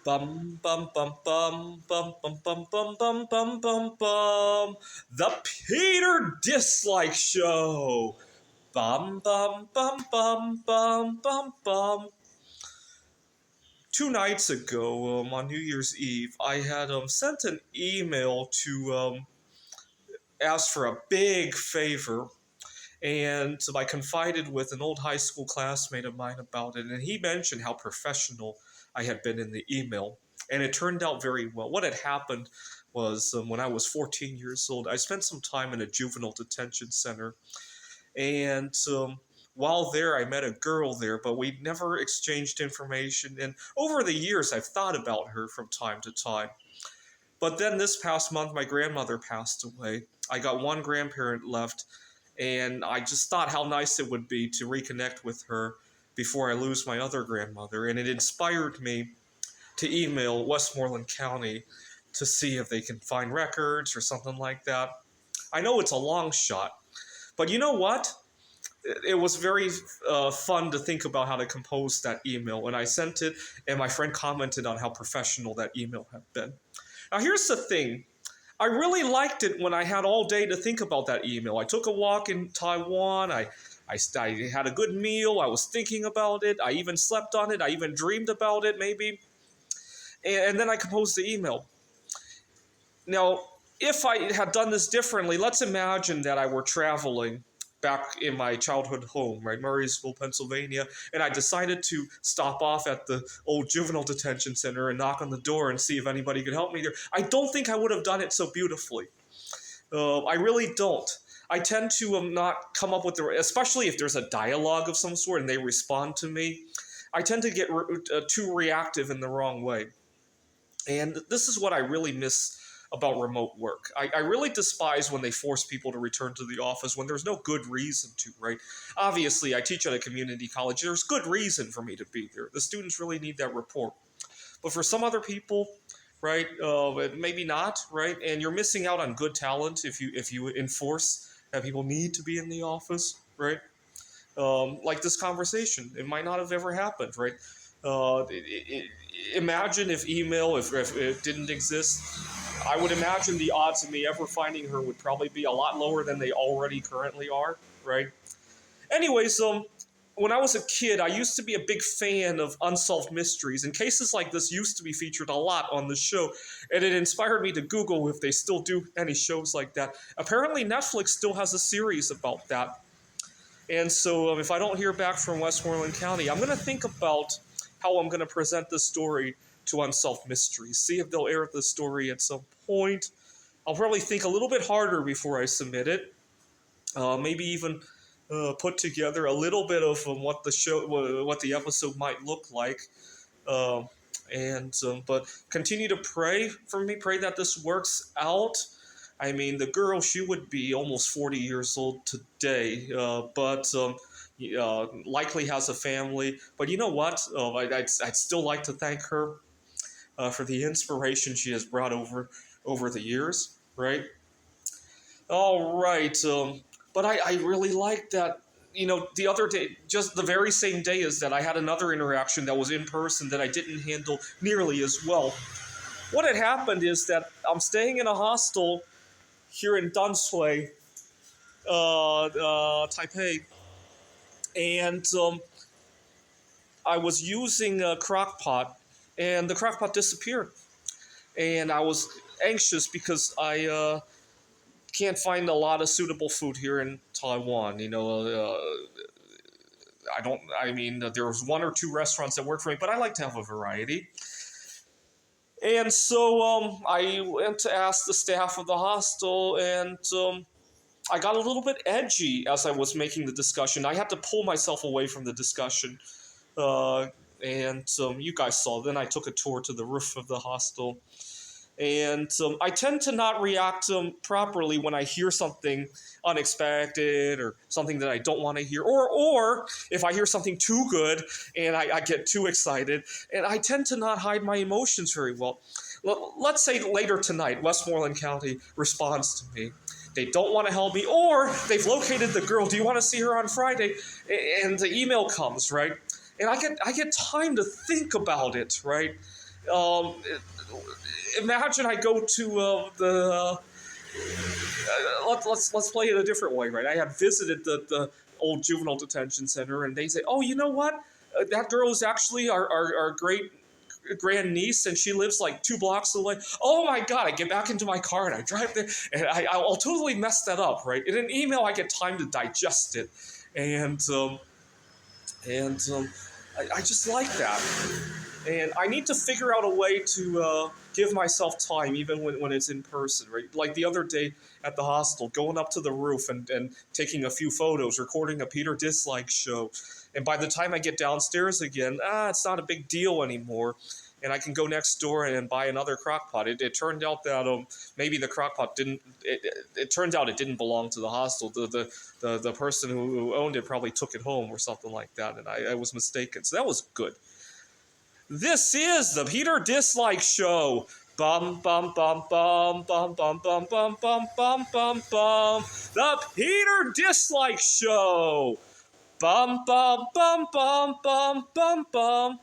Bum bum bum bum bum bum bum bum bum bum bum bum. The Peter Dislike Show. Bum bum bum bum bum bum bum. 2 nights ago, on New Year's Eve, I had sent an email to ask for a big favor, and I confided with an old high school classmate of mine about it, and he mentioned how professional I had been in the email. And it turned out very well. What had happened was when I was 14 years old, I spent some time in a juvenile detention center. And while there, I met a girl there, but we never exchanged information. And over the years, I've thought about her from time to time. But then this past month, my grandmother passed away. I got one grandparent left, and I just thought how nice it would be to reconnect with her before I lose my other grandmother. And it inspired me to email Westmoreland County to see if they can find records or something like that. I know it's a long shot, but you know what? It was very fun to think about how to compose that email. And I sent it, and my friend commented on how professional that email had been. Now, here's the thing. I really liked it when I had all day to think about that email. I took a walk in Taiwan. I had a good meal. I was thinking about it. I even slept on it. I even dreamed about it, maybe. And then I composed the email. Now, if I had done this differently, let's imagine that I were traveling back in my childhood home, right, Murraysville, Pennsylvania, and I decided to stop off at the old juvenile detention center and knock on the door and see if anybody could help me there. I don't think I would have done it so beautifully. I really don't. I tend to not come up with especially if there's a dialogue of some sort and they respond to me, I tend to get too reactive in the wrong way. And this is what I really miss about remote work. I really despise when they force people to return to the office when there's no good reason to, right? Obviously, I teach at a community college. There's good reason for me to be there. The students really need that rapport. But for some other people, right, maybe not, right? And you're missing out on good talent if you enforce that people need to be in the office, right? Like this conversation, it might not have ever happened, right? Imagine if email, if it didn't exist, I would imagine the odds of me ever finding her would probably be a lot lower than they already currently are, right? Anyways, when I was a kid, I used to be a big fan of unsolved mysteries, and cases like this used to be featured a lot on the show, and it inspired me to Google if they still do any shows like that. Apparently, Netflix still has a series about that. And so if I don't hear back from Westmoreland County, I'm going to think about how I'm going to present this story to Unsolved Mysteries. See if they'll air the story at some point. I'll probably think a little bit harder before I submit it. Maybe even put together a little bit of what the episode might look like. But continue to pray for me. Pray that this works out. I mean, the girl, she would be almost 40 years old today, but likely has a family. But you know what? I'd still like to thank her for the inspiration she has brought over the years, right? All right. But I really like that. You know, the other day, just the very same day as that, I had another interaction that was in person that I didn't handle nearly as well. What had happened is that I'm staying in a hostel here in Dunshui, Taipei, and I was using a crock pot, and the crock pot disappeared. And I was anxious because I can't find a lot of suitable food here in Taiwan. You know, there's one or two restaurants that work for me, but I like to have a variety. And so I went to ask the staff of the hostel, and I got a little bit edgy as I was making the discussion. I had to pull myself away from the discussion. And you guys saw. Then I took a tour to the roof of the hostel. And I tend to not react properly when I hear something unexpected or something that I don't want to hear. Or if I hear something too good and I get too excited. And I tend to not hide my emotions very well. Let's say later tonight, Westmoreland County responds to me. They don't want to help me, or they've located the girl. Do you want to see her on Friday? And the email comes, right? And I get time to think about it, right? Um, Imagine I go to the let's play it a different way, right? I had visited the old juvenile detention center, and they say, "Oh, you know what? That girl is actually our great grandniece, and she lives like 2 blocks away." Oh my god! I get back into my car and I drive there, and I'll totally mess that up, right? In an email, I get time to digest it, and I just like that. And I need to figure out a way to give myself time, even when it's in person, right? Like the other day at the hostel, going up to the roof and taking a few photos, recording a Peter Dislike show. And by the time I get downstairs again, it's not a big deal anymore. And I can go next door and buy another crock pot. It turned out that maybe the crock pot didn't. It turns out it didn't belong to the hostel. The person who owned it probably took it home or something like that, and I was mistaken. So that was good. This is the Peter Dislike Show. Bum bum bum bum bum bum bum bum bum bum bum bum. The Peter Dislike Show. Bum bum bum bum bum bum bum.